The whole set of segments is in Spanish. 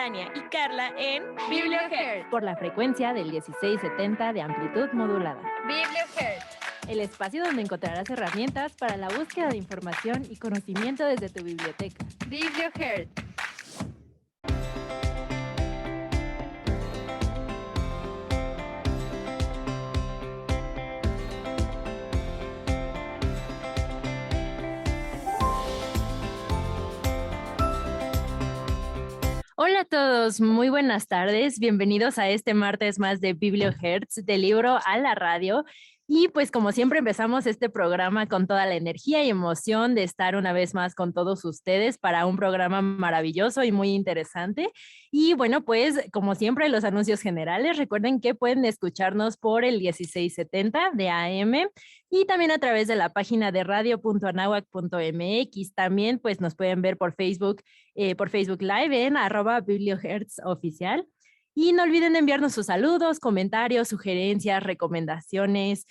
Tania y Carla en BiblioHeart. Por la frecuencia del 1670 de amplitud modulada. BiblioHeart. El espacio donde encontrarás herramientas para la búsqueda de información y conocimiento desde tu biblioteca. BiblioHeart. Hola a todos, muy buenas tardes. Bienvenidos a este martes más de BiblioHearts, del libro a la radio. Y pues como siempre empezamos este programa con toda la energía y emoción de estar una vez más con todos ustedes para un programa maravilloso y muy interesante. Y bueno, pues como siempre los anuncios generales, recuerden que pueden escucharnos por el 1670 de AM y también a través de la página de radio.anahuac.mx. También pues nos pueden ver por Facebook Live en @BiblioHeartsOficial. Y no olviden enviarnos sus saludos, comentarios, sugerencias, recomendaciones,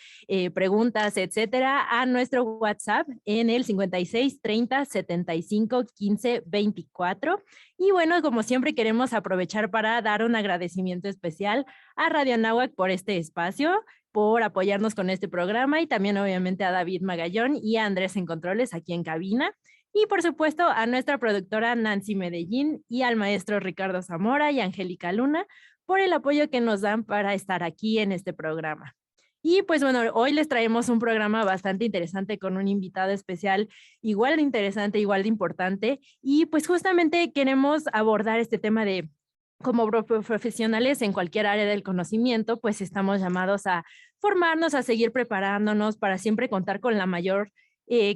preguntas, etcétera, a nuestro WhatsApp en el 56 30 75 15 24. Y bueno, como siempre queremos aprovechar para dar un agradecimiento especial a Radio Anáhuac por este espacio, por apoyarnos con este programa y también obviamente a David Magallón y a Andrés en Controles aquí en cabina. Y por supuesto a nuestra productora Nancy Medellín y al maestro Ricardo Zamora y Angélica Luna por el apoyo que nos dan para estar aquí en este programa. Y pues bueno, hoy les traemos un programa bastante interesante con un invitado especial igual de interesante, igual de importante. Y pues justamente queremos abordar este tema de como profesionales en cualquier área del conocimiento, pues estamos llamados a formarnos, a seguir preparándonos para siempre contar con la mayor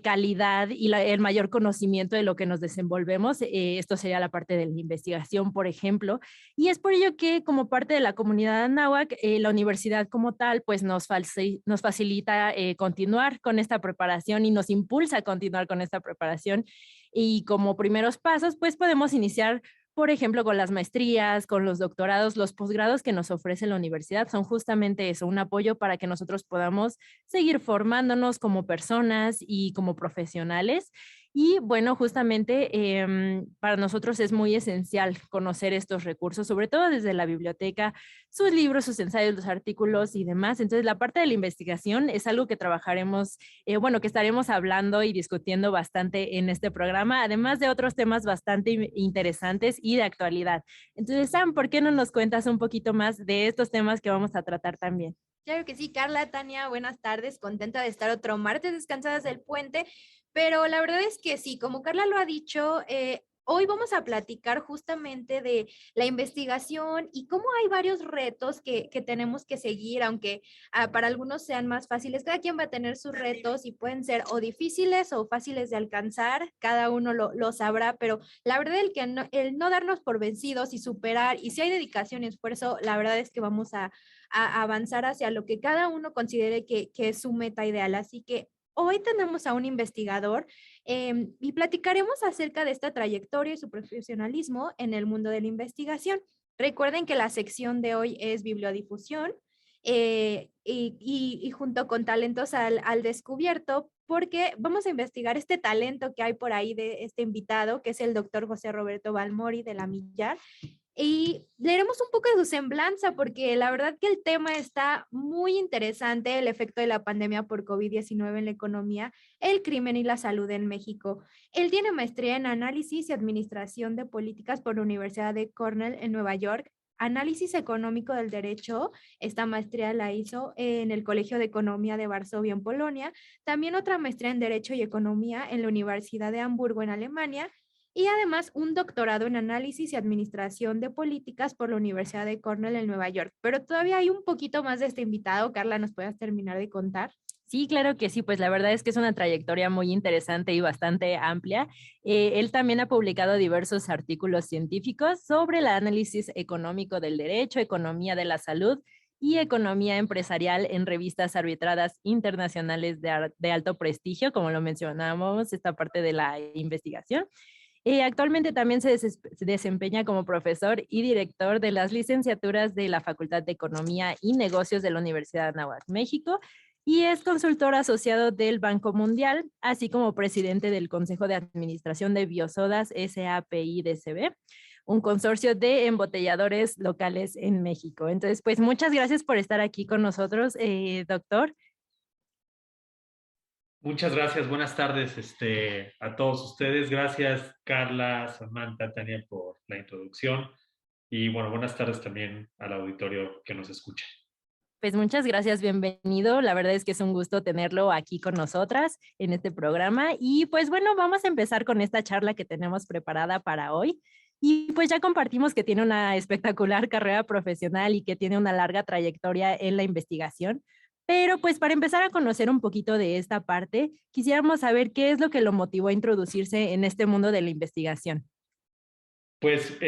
calidad y el mayor conocimiento de lo que nos desenvolvemos. Esto sería la parte de la investigación, por ejemplo, y es por ello que como parte de la comunidad Anáhuac, la universidad como tal, pues nos facilita continuar con esta preparación y nos impulsa a continuar con esta preparación. Y como primeros pasos, pues podemos iniciar por ejemplo, con las maestrías, con los doctorados, los posgrados que nos ofrece la universidad son justamente eso, un apoyo para que nosotros podamos seguir formándonos como personas y como profesionales. Y bueno, justamente para nosotros es muy esencial conocer estos recursos, sobre todo desde la biblioteca, sus libros, sus ensayos, los artículos y demás. Entonces, la parte de la investigación es algo que trabajaremos, que estaremos hablando y discutiendo bastante en este programa, además de otros temas bastante interesantes y de actualidad. Entonces, Sam, ¿por qué no nos cuentas un poquito más de estos temas que vamos a tratar también? Claro que sí, Carla, Tania, buenas tardes, contenta de estar otro martes descansadas del puente, pero la verdad es que sí, como Carla lo ha dicho, hoy vamos a platicar justamente de la investigación y cómo hay varios retos que tenemos que seguir, aunque para algunos sean más fáciles. Cada quien va a tener sus retos y pueden ser o difíciles o fáciles de alcanzar, cada uno lo sabrá, pero la verdad el no darnos por vencidos y superar, y si hay dedicación y esfuerzo, la verdad es que vamos a avanzar hacia lo que cada uno considere que es su meta ideal. Así que hoy tenemos a un investigador y platicaremos acerca de esta trayectoria y su profesionalismo en el mundo de la investigación. Recuerden que la sección de hoy es bibliodifusión y junto con talentos al descubierto, porque vamos a investigar este talento que hay por ahí de este invitado, que es el doctor José Roberto Balmori de la Millar. Y leeremos un poco de su semblanza porque la verdad que el tema está muy interesante, el efecto de la pandemia por COVID-19 en la economía, el crimen y la salud en México. Él tiene maestría en análisis y administración de políticas por la Universidad de Cornell en Nueva York, análisis económico del derecho, esta maestría la hizo en el Colegio de Economía de Varsovia en Polonia, también otra maestría en derecho y economía en la Universidad de Hamburgo en Alemania, y además un doctorado en análisis y administración de políticas por la Universidad de Cornell en Nueva York. Pero todavía hay un poquito más de este invitado. Carla, ¿nos puedes terminar de contar? Sí, claro que sí, pues la verdad es que es una trayectoria muy interesante y bastante amplia. Él también ha publicado diversos artículos científicos sobre el análisis económico del derecho, economía de la salud y economía empresarial en revistas arbitradas internacionales de alto prestigio, como lo mencionábamos, esta parte de la investigación. Actualmente también se desempeña como profesor y director de las licenciaturas de la Facultad de Economía y Negocios de la Universidad de Anáhuac, México, y es consultor asociado del Banco Mundial, así como presidente del Consejo de Administración de Biosodas SAPI-DCB. un consorcio de embotelladores locales en México. Entonces, pues muchas gracias por estar aquí con nosotros, doctor. Muchas gracias, buenas tardes a todos ustedes. Gracias, Carla, Samantha, Tania, por la introducción. Y bueno, buenas tardes también al auditorio que nos escucha. Pues muchas gracias, bienvenido. La verdad es que es un gusto tenerlo aquí con nosotras en este programa. Y pues bueno, vamos a empezar con esta charla que tenemos preparada para hoy. Y pues ya compartimos que tiene una espectacular carrera profesional y que tiene una larga trayectoria en la investigación. Pero pues para empezar a conocer un poquito de esta parte, quisiéramos saber qué es lo que lo motivó a introducirse en este mundo de la investigación. Pues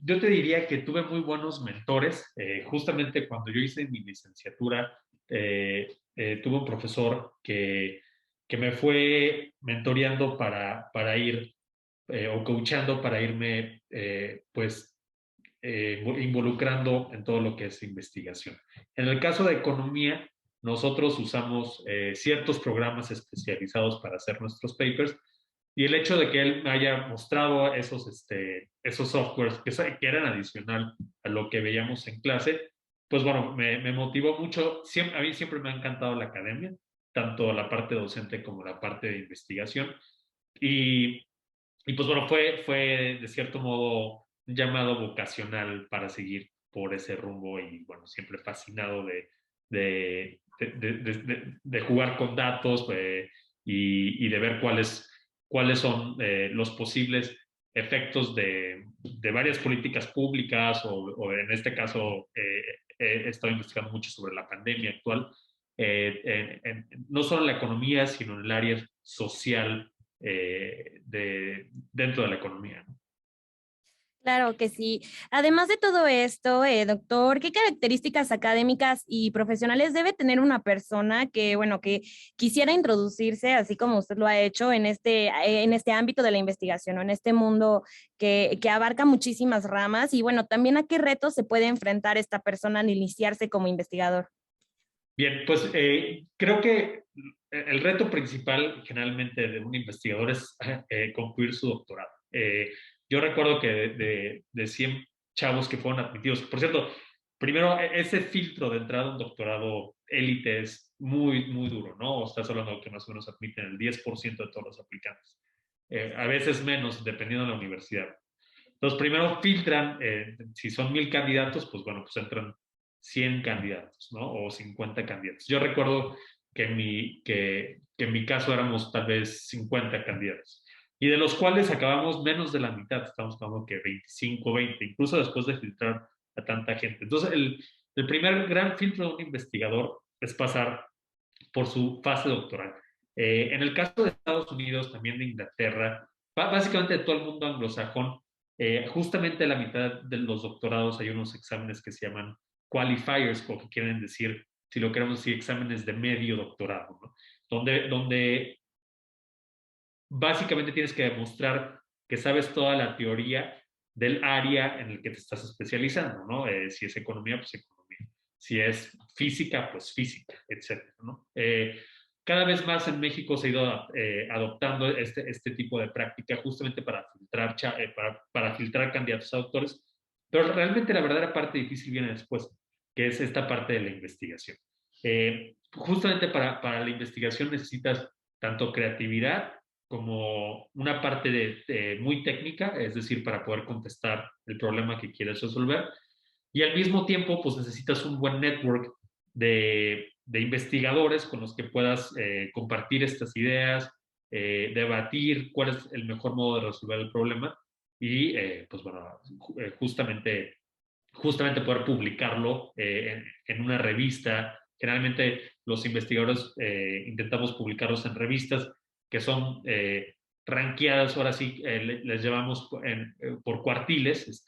yo te diría que tuve muy buenos mentores. Justamente cuando yo hice mi licenciatura, tuve un profesor que me fue mentoreando para ir o coachando para irme involucrando en todo lo que es investigación. En el caso de economía, nosotros usamos ciertos programas especializados para hacer nuestros papers y el hecho de que él me haya mostrado esos softwares que eran adicional a lo que veíamos en clase, pues bueno, me motivó mucho. A mí siempre me ha encantado la academia, tanto la parte docente como la parte de investigación. Y, y pues bueno, fue de cierto modo un llamado vocacional para seguir por ese rumbo y bueno, siempre fascinado de jugar con datos y de ver cuáles son los posibles efectos de varias políticas públicas o en este caso he estado investigando mucho sobre la pandemia actual, no solo en la economía, sino en el área social dentro de la economía, ¿no? Claro que sí. Además de todo esto, doctor, ¿qué características académicas y profesionales debe tener una persona que, bueno, que quisiera introducirse, así como usted lo ha hecho, en este ámbito de la investigación o en este mundo que abarca muchísimas ramas? Y bueno, también a qué retos se puede enfrentar esta persona al iniciarse como investigador. Bien, pues creo que el reto principal generalmente de un investigador es concluir su doctorado. Yo recuerdo que de 100 chavos que fueron admitidos, por cierto, primero ese filtro de entrada a un doctorado élite es muy, muy duro, ¿no? O estás hablando de que más o menos admiten el 10% de todos los aplicantes. A veces menos, dependiendo de la universidad. Entonces, primero filtran, si son 1000 candidatos, pues bueno, pues entran 100 candidatos, ¿no? O 50 candidatos. Yo recuerdo que en mi caso éramos tal vez 50 candidatos. Y de los cuales acabamos menos de la mitad, estamos hablando que 25, 20, incluso después de filtrar a tanta gente. Entonces, el primer gran filtro de un investigador es pasar por su fase doctoral. En el caso de Estados Unidos, también de Inglaterra, básicamente de todo el mundo anglosajón, justamente la mitad de los doctorados hay unos exámenes que se llaman qualifiers, o que quieren decir, si lo queremos decir, exámenes de medio doctorado, ¿no? Donde básicamente tienes que demostrar que sabes toda la teoría del área en el que te estás especializando, ¿no? Si es economía, pues economía. Si es física, pues física, etcétera, ¿no? Cada vez más en México se ha ido adoptando este tipo de práctica justamente para filtrar candidatos a doctores, pero realmente la verdadera parte difícil viene después, que es esta parte de la investigación. Justamente para la investigación necesitas tanto creatividad como una parte muy técnica, es decir, para poder contestar el problema que quieres resolver. Y al mismo tiempo, pues necesitas un buen network de investigadores con los que puedas compartir estas ideas, debatir cuál es el mejor modo de resolver el problema y, pues bueno, justamente poder publicarlo en una revista. Generalmente los investigadores intentamos publicarlos en revistas que son ranqueadas, ahora sí les llevamos por cuartiles,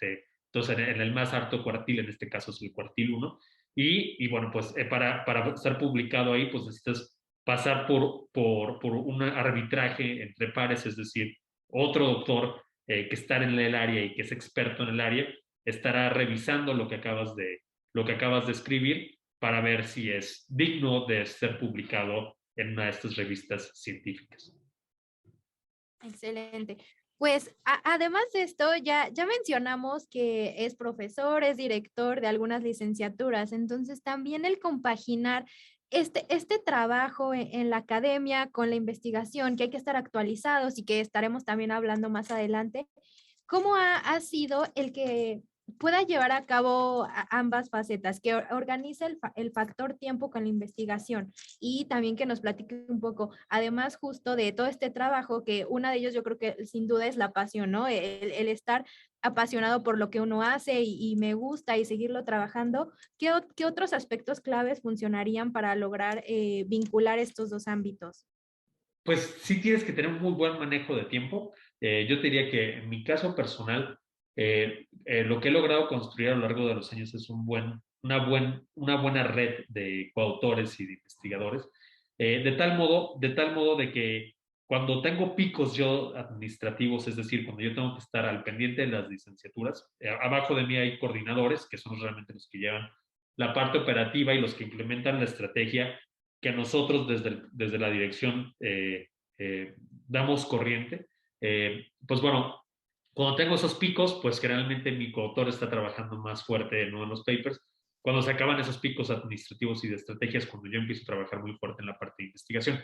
entonces en el más alto cuartil, en este caso es el cuartil 1, y bueno, pues para ser publicado ahí, pues necesitas pasar por un arbitraje entre pares, es decir, otro doctor que está en el área y que es experto en el área, estará revisando lo que acabas de escribir para ver si es digno de ser publicado en una de estas revistas científicas. Excelente. Pues además de esto, ya mencionamos que es profesor, es director de algunas licenciaturas, entonces también el compaginar este trabajo en la academia con la investigación, que hay que estar actualizados y que estaremos también hablando más adelante. ¿Cómo ha sido el que pueda llevar a cabo ambas facetas, que organice el factor tiempo con la investigación y también que nos platique un poco, además justo de todo este trabajo, que una de ellos yo creo que sin duda es la pasión, ¿no? El estar apasionado por lo que uno hace y me gusta y seguirlo trabajando. ¿Qué otros aspectos claves funcionarían para lograr vincular estos dos ámbitos? Pues sí tienes que tener un muy buen manejo de tiempo. Yo te diría que en mi caso personal, lo que he logrado construir a lo largo de los años es una buena red de coautores y de investigadores, de tal modo de que cuando tengo picos yo administrativos, es decir, cuando yo tengo que estar al pendiente de las licenciaturas, abajo de mí hay coordinadores, que son realmente los que llevan la parte operativa y los que implementan la estrategia que nosotros desde la dirección damos corriente. Pues bueno, cuando tengo esos picos, pues generalmente mi coautor está trabajando más fuerte, ¿no?, en los papers. Cuando se acaban esos picos administrativos y de estrategias, cuando yo empiezo a trabajar muy fuerte en la parte de investigación.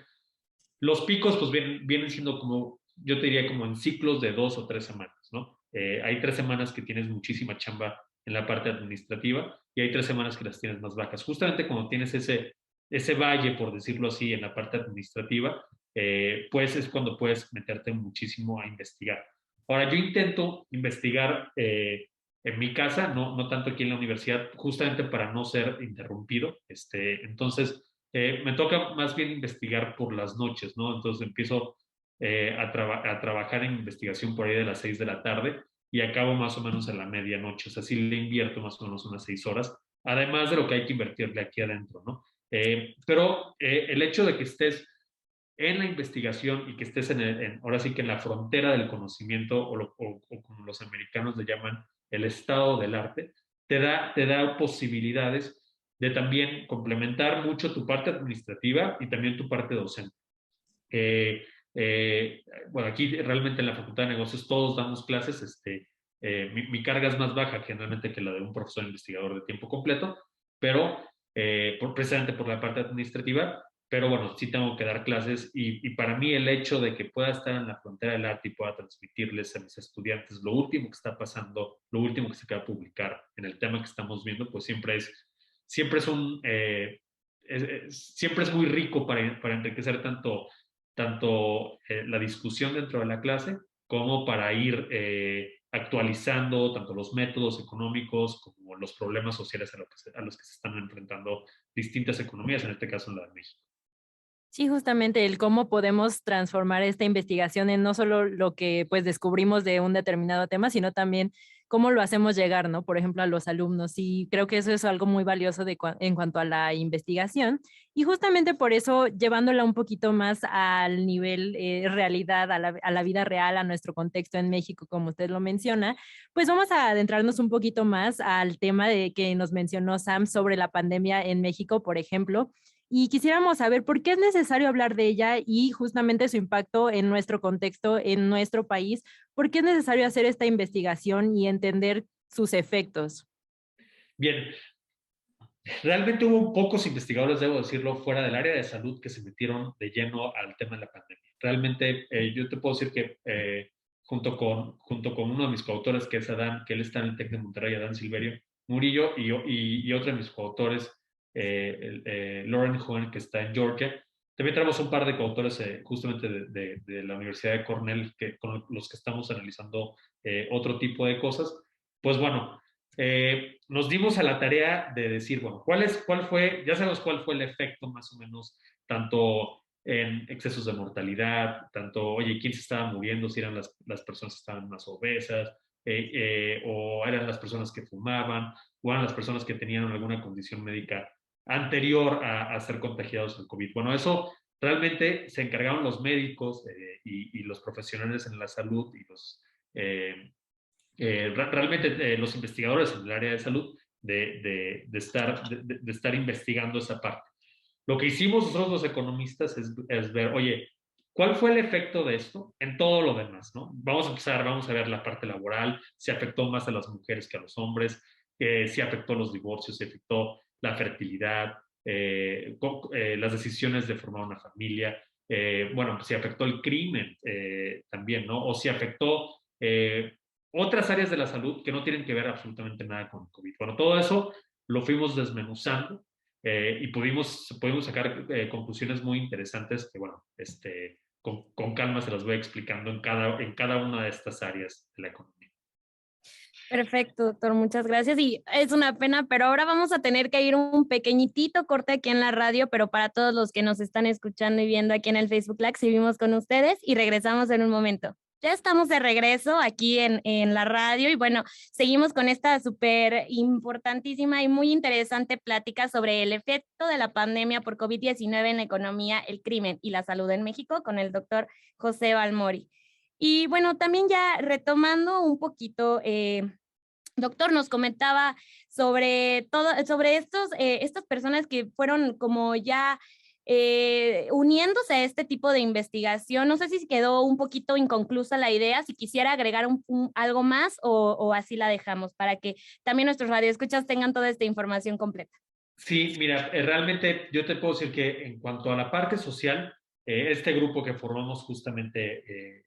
Los picos pues vienen siendo como, yo te diría como en ciclos de 2 o 3 semanas, ¿no? Hay 3 semanas que tienes muchísima chamba en la parte administrativa y hay 3 semanas que las tienes más bajas. Justamente cuando tienes ese valle, por decirlo así, en la parte administrativa, pues es cuando puedes meterte muchísimo a investigar. Ahora, yo intento investigar en mi casa, no tanto aquí en la universidad, justamente para no ser interrumpido. Entonces, me toca más bien investigar por las noches, ¿no? Entonces empiezo a trabajar en investigación por ahí de las 6 de la tarde y acabo más o menos a la medianoche. O sea, sí le invierto más o menos unas 6 horas, además de lo que hay que invertirle aquí adentro, ¿no? Pero el hecho de que estés en la investigación y que estés ahora sí que en la frontera del conocimiento, o como los americanos le llaman, el estado del arte, te da posibilidades de también complementar mucho tu parte administrativa y también tu parte docente. Eh, bueno, aquí realmente en la Facultad de Negocios todos damos clases. Mi carga es más baja generalmente que la de un profesor investigador de tiempo completo, pero precisamente por la parte administrativa. Pero bueno, sí tengo que dar clases y para mí el hecho de que pueda estar en la frontera del arte y pueda transmitirles a mis estudiantes lo último que está pasando, lo último que se acaba de publicar en el tema que estamos viendo, pues siempre es muy rico para enriquecer tanto la discusión dentro de la clase como para ir actualizando tanto los métodos económicos como los problemas sociales a los que se están enfrentando distintas economías, en este caso en la de México. Sí, justamente el cómo podemos transformar esta investigación en no solo lo que pues descubrimos de un determinado tema, sino también cómo lo hacemos llegar, ¿no? Por ejemplo, a los alumnos. Y creo que eso es algo muy valioso en cuanto a la investigación. Y justamente por eso, llevándola un poquito más al nivel realidad, a la vida real, a nuestro contexto en México, como usted lo menciona, pues vamos a adentrarnos un poquito más al tema de que nos mencionó Sam sobre la pandemia en México, por ejemplo. Y quisiéramos saber por qué es necesario hablar de ella y justamente su impacto en nuestro contexto, en nuestro país, por qué es necesario hacer esta investigación y entender sus efectos. Bien, realmente hubo pocos investigadores, debo decirlo, fuera del área de salud que se metieron de lleno al tema de la pandemia. Realmente yo te puedo decir que junto con uno de mis coautores, que es Adán, que él está en el TEC de Monterrey, Adán Silverio Murillo, y otro de mis coautores, Lauren Hohen, que está en Georgia. También tenemos un par de coautores justamente de la Universidad de Cornell, con los que estamos analizando otro tipo de cosas. Pues bueno, nos dimos a la tarea de decir, bueno, ya sabemos cuál fue el efecto más o menos, tanto en excesos de mortalidad, tanto, oye, quién se estaba muriendo, si eran las personas que estaban más obesas, o eran las personas que fumaban, o eran las personas que tenían alguna condición médica anterior a ser contagiados del COVID. Bueno, eso realmente se encargaron los médicos y los profesionales en la salud y realmente los investigadores en el área de salud de estar investigando esa parte. Lo que hicimos nosotros los economistas es ver, oye, ¿Cuál fue el efecto de esto en todo lo demás, ¿no? Vamos a ver la parte laboral, si afectó más a las mujeres que a los hombres, si afectó los divorcios, si afectó la fertilidad, las decisiones de formar una familia, bueno, si afectó el crimen también, ¿no? O si afectó otras áreas de la salud que no tienen que ver absolutamente nada con COVID. Bueno, todo eso lo fuimos desmenuzando y pudimos sacar conclusiones muy interesantes que, bueno, con calma se las voy explicando en cada una de estas áreas de la economía. Perfecto, doctor, muchas gracias. Y es una pena, pero ahora vamos a tener que ir un pequeñitito corte aquí en la radio, pero para todos los que nos están escuchando y viendo aquí en el Facebook Live, seguimos con ustedes y regresamos en un momento. Ya estamos de regreso aquí en la radio y bueno, seguimos con esta súper importantísima y muy interesante plática sobre el efecto de la pandemia por COVID-19 en la economía, el crimen y la salud en México con el doctor José Balmori. Y bueno, también ya retomando un poquito, doctor, nos comentaba sobre sobre estas personas que fueron como ya uniéndose a este tipo de investigación. No sé si quedó un poquito inconclusa la idea, si quisiera agregar algo más o así la dejamos para que también nuestros radioescuchas tengan toda esta información completa. Sí, mira, realmente yo te puedo decir que en cuanto a la parte social, este grupo que formamos justamente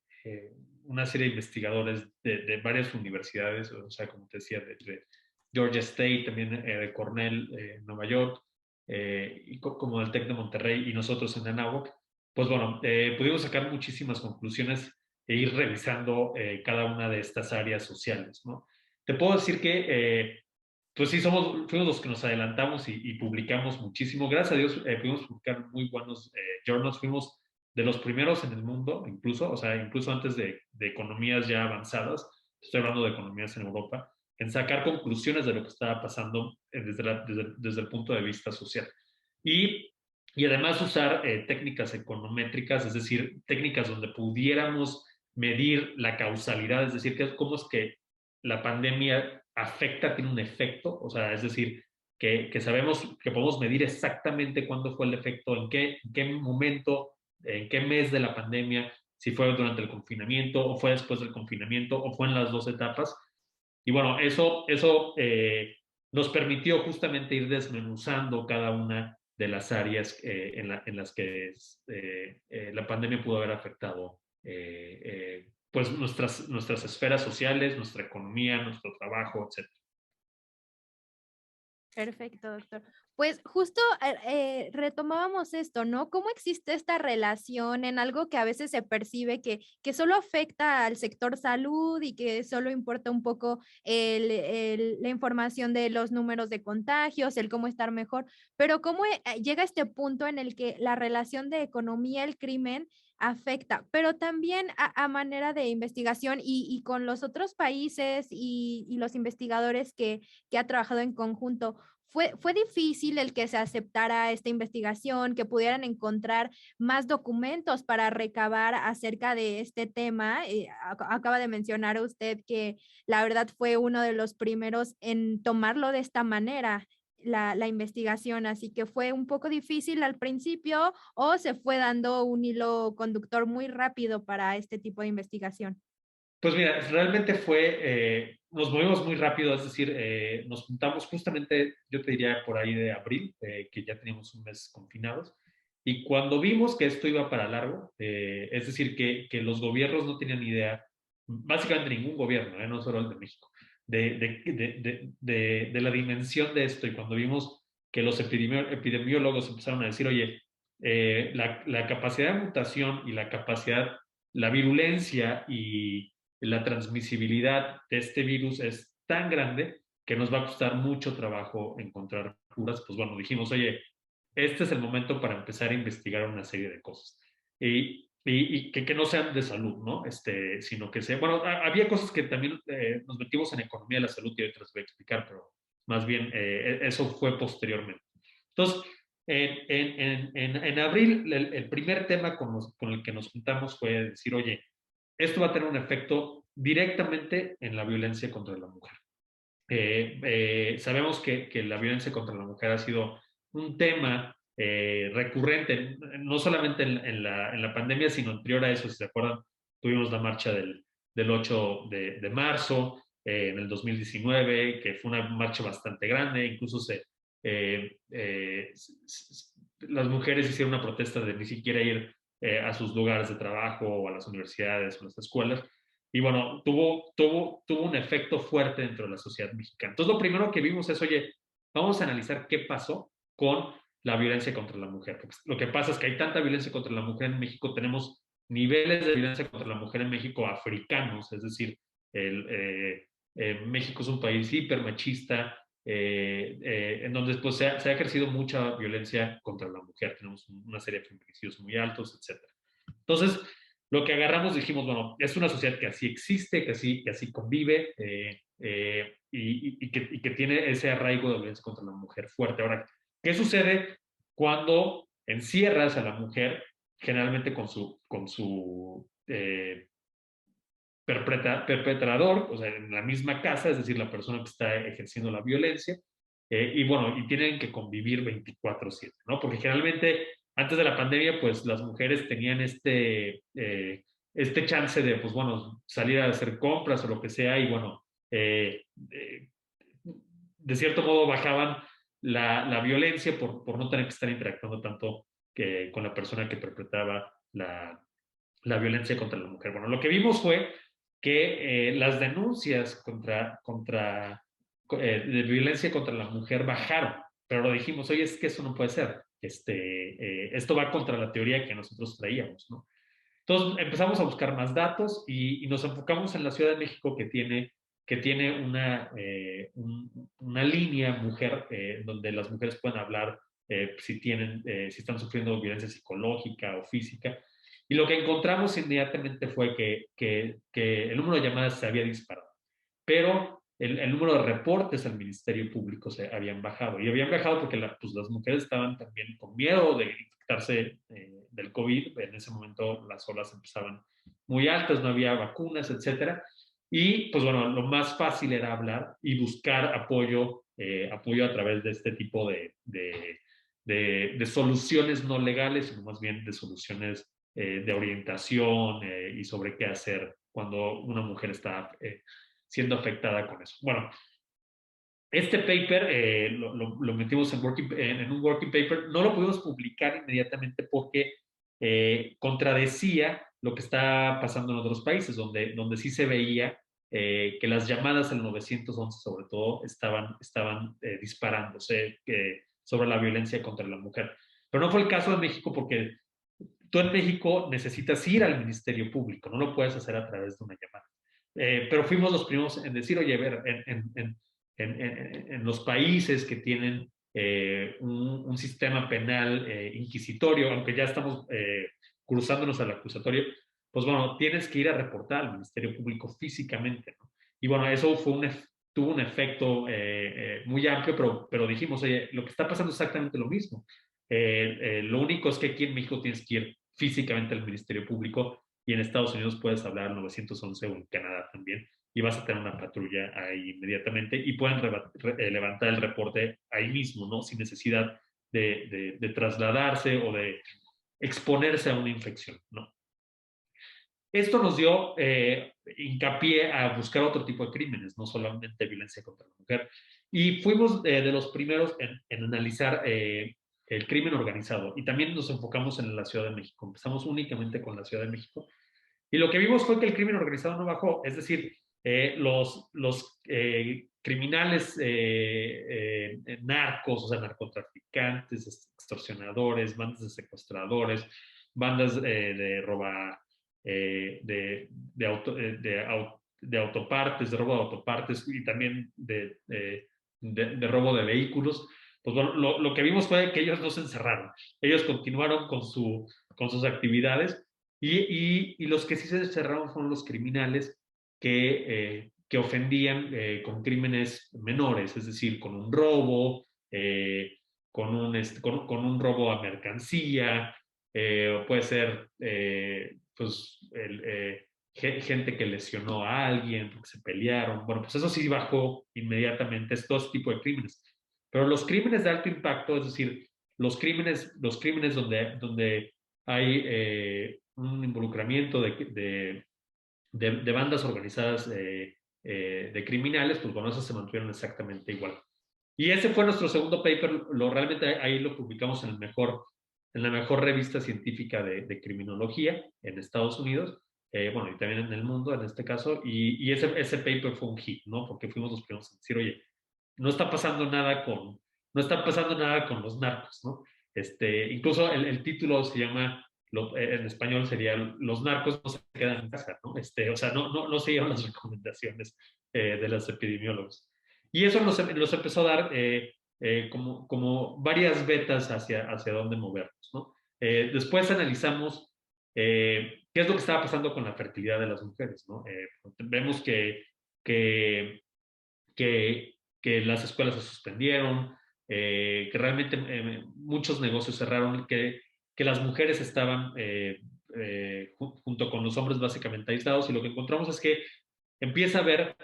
una serie de investigadores de varias universidades, o sea, como te decía, de Georgia State, también de Cornell, Nueva York, y como del TEC de Monterrey y nosotros en Anáhuac, pues bueno, pudimos sacar muchísimas conclusiones e ir revisando cada una de estas áreas sociales, ¿no? Te puedo decir que pues sí, fuimos los que nos adelantamos y publicamos muchísimo. Gracias a Dios pudimos publicar muy buenos journals. Fuimos de los primeros en el mundo, incluso, o sea, incluso antes de economías ya avanzadas, estoy hablando de economías en Europa, en sacar conclusiones de lo que estaba pasando desde el punto de vista social. Y, y además usar técnicas econométricas, es decir, técnicas donde pudiéramos medir la causalidad, es decir, cómo es que la pandemia afecta, tiene un efecto, o sea, es decir, que sabemos que podemos medir exactamente cuándo fue el efecto, en qué momento, en qué mes de la pandemia, si fue durante el confinamiento o fue después del confinamiento o fue en las dos etapas. Y bueno, eso nos permitió justamente ir desmenuzando cada una de las áreas en las que la pandemia pudo haber afectado pues nuestras esferas sociales, nuestra economía, nuestro trabajo, etc. Perfecto, doctor. Pues justo retomábamos esto, ¿no? ¿Cómo existe esta relación en algo que a veces se percibe que solo afecta al sector salud y que solo importa un poco la información de los números de contagios, el cómo estar mejor, pero cómo llega este punto en el que la relación de economía, el crimen, afecta, pero también a manera de investigación y con los otros países y los investigadores que ha trabajado en conjunto. Fue difícil el que se aceptara esta investigación, que pudieran encontrar más documentos para recabar acerca de este tema. Acaba de mencionar usted que la verdad fue uno de los primeros en tomarlo de esta manera, la investigación, así que fue un poco difícil al principio o se fue dando un hilo conductor muy rápido para este tipo de investigación. Pues mira, realmente nos movimos muy rápido, es decir, nos juntamos justamente, yo te diría por ahí de abril, que ya teníamos un mes confinados, y cuando vimos que esto iba para largo, es decir, que los gobiernos no tenían idea, básicamente ningún gobierno, no solo el de México, de la dimensión de esto, y cuando vimos que los epidemiólogos empezaron a decir, oye, la capacidad de mutación y la capacidad, la virulencia y la transmisibilidad de este virus es tan grande que nos va a costar mucho trabajo encontrar curas, pues bueno, dijimos, oye, este es el momento para empezar a investigar una serie de cosas. Y que no sean de salud, ¿no? Sino que sea, bueno, había cosas que también nos metimos en economía de la salud y ahorita les voy a explicar, pero más bien eso fue posteriormente. Entonces, en abril, el primer tema con el que nos juntamos fue decir, oye, esto va a tener un efecto directamente en la violencia contra la mujer. Sabemos que la violencia contra la mujer ha sido un tema recurrente, no solamente en la pandemia, sino anterior a eso, si se acuerdan, tuvimos la marcha del 8 de marzo en el 2019, que fue una marcha bastante grande, incluso las mujeres hicieron una protesta de ni siquiera ir a sus lugares de trabajo o a las universidades o a las escuelas. Y bueno, tuvo un efecto fuerte dentro de la sociedad mexicana. Entonces, lo primero que vimos es, oye, vamos a analizar qué pasó con la violencia contra la mujer. Porque lo que pasa es que hay tanta violencia contra la mujer en México, tenemos niveles de violencia contra la mujer en México africanos, es decir, México es un país hipermachista, en donde pues, se ha ejercido mucha violencia contra la mujer. Tenemos una serie de feminicidios muy altos, etc. Entonces, lo que agarramos dijimos, bueno, es una sociedad que así existe, que así convive y que tiene ese arraigo de violencia contra la mujer fuerte. Ahora, ¿qué sucede cuando encierras a la mujer generalmente con su perpetrador, o sea, en la misma casa, es decir, la persona que está ejerciendo la violencia, y bueno, y tienen que convivir 24/7, ¿no? Porque generalmente, antes de la pandemia, pues las mujeres tenían este chance de, pues bueno, salir a hacer compras o lo que sea, y bueno, de cierto modo bajaban la violencia por no tener que estar interactuando tanto con la persona que perpetraba la violencia contra la mujer. Bueno, lo que vimos fue que las denuncias de violencia contra la mujer bajaron, pero lo dijimos, oye, es que eso no puede ser. Esto va contra la teoría que nosotros traíamos, ¿no? Entonces empezamos a buscar más datos y nos enfocamos en la Ciudad de México que tiene una línea mujer donde las mujeres pueden hablar si están sufriendo violencia psicológica o física. Y lo que encontramos inmediatamente fue que el número de llamadas se había disparado, pero el número de reportes al Ministerio Público se habían bajado. Y habían bajado porque pues las mujeres estaban también con miedo de infectarse del COVID. En ese momento las olas empezaban muy altas, no había vacunas, etcétera. Y pues bueno, lo más fácil era hablar y buscar apoyo a través de este tipo de soluciones no legales, sino más bien de soluciones de orientación y sobre qué hacer cuando una mujer está siendo afectada con eso. Bueno, este paper lo metimos en un working paper, no lo pudimos publicar inmediatamente porque contradecía lo que está pasando en otros países, donde sí se veía que las llamadas al 911 sobre todo estaban disparándose sobre la violencia contra la mujer. Pero no fue el caso de México porque tú en México necesitas ir al Ministerio Público, no lo puedes hacer a través de una llamada. Pero fuimos los primeros en decir, oye, a ver, en los países que tienen un sistema penal inquisitorio, aunque ya estamos cruzándonos al acusatorio, pues bueno, tienes que ir a reportar al Ministerio Público físicamente, ¿no? Y bueno, eso tuvo un efecto muy amplio, pero dijimos, oye, lo que está pasando es exactamente lo mismo. Lo único es que aquí en México tienes que ir físicamente al Ministerio Público y en Estados Unidos puedes hablar al 911 o en Canadá también y vas a tener una patrulla ahí inmediatamente y pueden levantar el reporte ahí mismo, ¿no? Sin necesidad de trasladarse o de exponerse a una infección, ¿no? Esto nos dio hincapié a buscar otro tipo de crímenes, no solamente violencia contra la mujer. Y fuimos de los primeros en analizar el crimen organizado y también nos enfocamos en la Ciudad de México. Empezamos únicamente con la Ciudad de México y lo que vimos fue que el crimen organizado no bajó, es decir, los criminales narcos, o sea, narcotraficantes, extorsionadores, bandas de secuestradores, bandas de autopartes, de robo de autopartes y también de robo de vehículos. Pues bueno, lo que vimos fue que ellos no se encerraron, ellos continuaron con sus actividades y los que sí se encerraron fueron los criminales que ofendían con crímenes menores, es decir, con un robo, con un robo a mercancía, o puede ser pues gente que lesionó a alguien porque se pelearon. Bueno, pues eso sí bajó inmediatamente, es todo ese tipo de crímenes. Pero los crímenes de alto impacto, es decir, los crímenes donde hay un involucramiento de bandas organizadas de criminales, pues bueno, esos se mantuvieron exactamente igual. Y ese fue nuestro segundo paper, realmente ahí lo publicamos en la mejor revista científica de criminología en Estados Unidos, bueno, y también en el mundo en este caso, y ese paper fue un hit, ¿no? Porque fuimos los primeros en decir, oye, no está pasando nada con los narcos, ¿no? Incluso el título se llama, en español sería Los narcos no se quedan en casa, ¿no? O sea, no siguieron las recomendaciones de los epidemiólogos. Y eso nos empezó a dar como varias vetas hacia dónde movernos, ¿no? Después analizamos qué es lo que estaba pasando con la fertilidad de las mujeres, ¿no? Vemos que, que las escuelas se suspendieron, que realmente muchos negocios cerraron, que las mujeres estaban junto con los hombres básicamente aislados, y lo que encontramos es que empieza a haber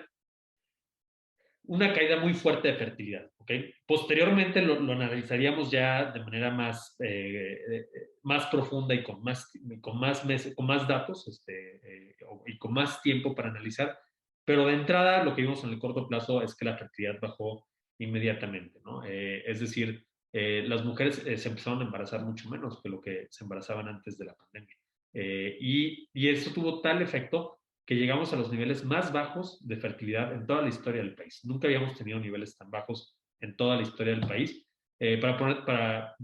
una caída muy fuerte de fertilidad. ¿Okay? Posteriormente lo analizaríamos ya de manera más profunda y con más datos y con más tiempo para analizar, pero de entrada lo que vimos en el corto plazo es que la fertilidad bajó inmediatamente, ¿no? Es decir, las mujeres se empezaron a embarazar mucho menos que lo que se embarazaban antes de la pandemia. Y eso tuvo tal efecto que llegamos a los niveles más bajos de fertilidad en toda la historia del país. Nunca habíamos tenido niveles tan bajos en toda la historia del país. Para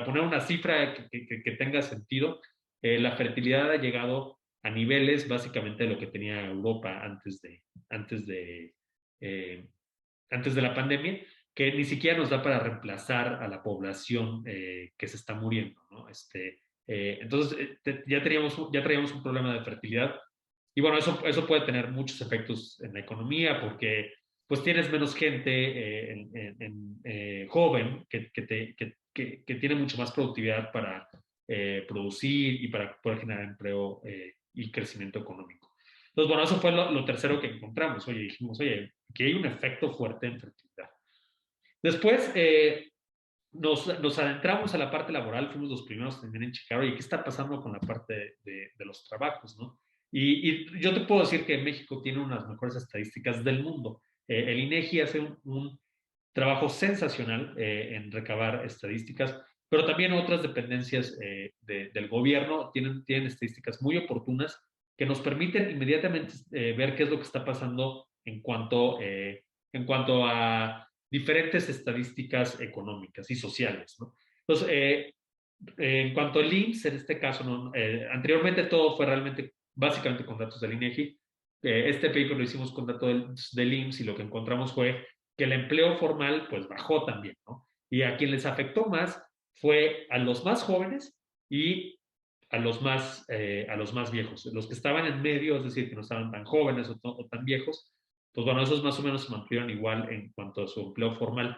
poner una cifra que tenga sentido, la fertilidad ha llegado a niveles básicamente de lo que tenía Europa antes de la pandemia, que ni siquiera nos da para reemplazar a la población que se está muriendo, ¿no? Entonces, ya traíamos un problema de fertilidad. Y bueno, eso puede tener muchos efectos en la economía porque pues tienes menos gente joven que tiene mucho más productividad para producir y para poder generar empleo y crecimiento económico. Entonces, bueno, eso fue lo tercero que encontramos. Oye, dijimos, oye, aquí hay un efecto fuerte en fertilidad. Después nos adentramos a la parte laboral, fuimos los primeros también en checar, oye, ¿qué está pasando con la parte de los trabajos, ¿no? Y yo te puedo decir que México tiene unas mejores estadísticas del mundo. El INEGI hace un trabajo sensacional en recabar estadísticas, pero también otras dependencias del gobierno tienen estadísticas muy oportunas que nos permiten inmediatamente ver qué es lo que está pasando en cuanto a diferentes estadísticas económicas y sociales, ¿no? Entonces, en cuanto al IMSS, en este caso, ¿no? Anteriormente todo fue realmente básicamente con datos del INEGI. Este paper lo hicimos con datos del IMSS y lo que encontramos fue que el empleo formal pues bajó también, ¿no? Y a quien les afectó más fue a los más jóvenes y a los más viejos. Los que estaban en medio, es decir, que no estaban tan jóvenes o tan viejos, pues bueno, esos más o menos se mantuvieron igual en cuanto a su empleo formal.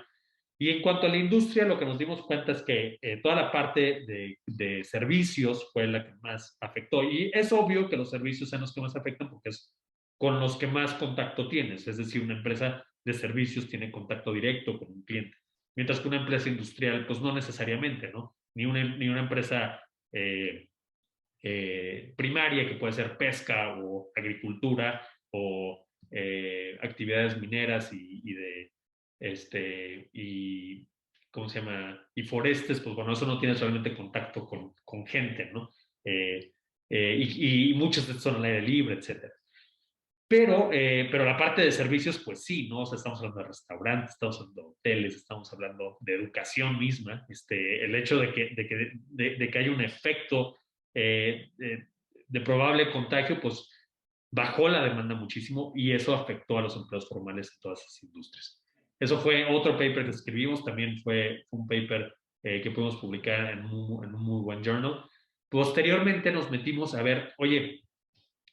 Y en cuanto a la industria, lo que nos dimos cuenta es que toda la parte de servicios fue la que más afectó. Y es obvio que los servicios son los que más afectan porque es con los que más contacto tienes. Es decir, una empresa de servicios tiene contacto directo con un cliente. Mientras que una empresa industrial, pues no necesariamente, ¿no? Ni una empresa primaria, que puede ser pesca o agricultura o actividades mineras y ¿cómo se llama? Y forestes, pues bueno, eso no tienes realmente contacto con gente, ¿no? Y muchos de estos son al aire libre, etcétera. Pero la parte de servicios, pues sí, ¿no? O sea, estamos hablando de restaurantes, estamos hablando de hoteles, estamos hablando de educación misma. El hecho de que haya un efecto de probable contagio, pues bajó la demanda muchísimo y eso afectó a los empleos formales en todas esas industrias. Eso fue otro paper que escribimos, también fue un paper que pudimos publicar en un muy buen journal. Posteriormente nos metimos a ver, oye,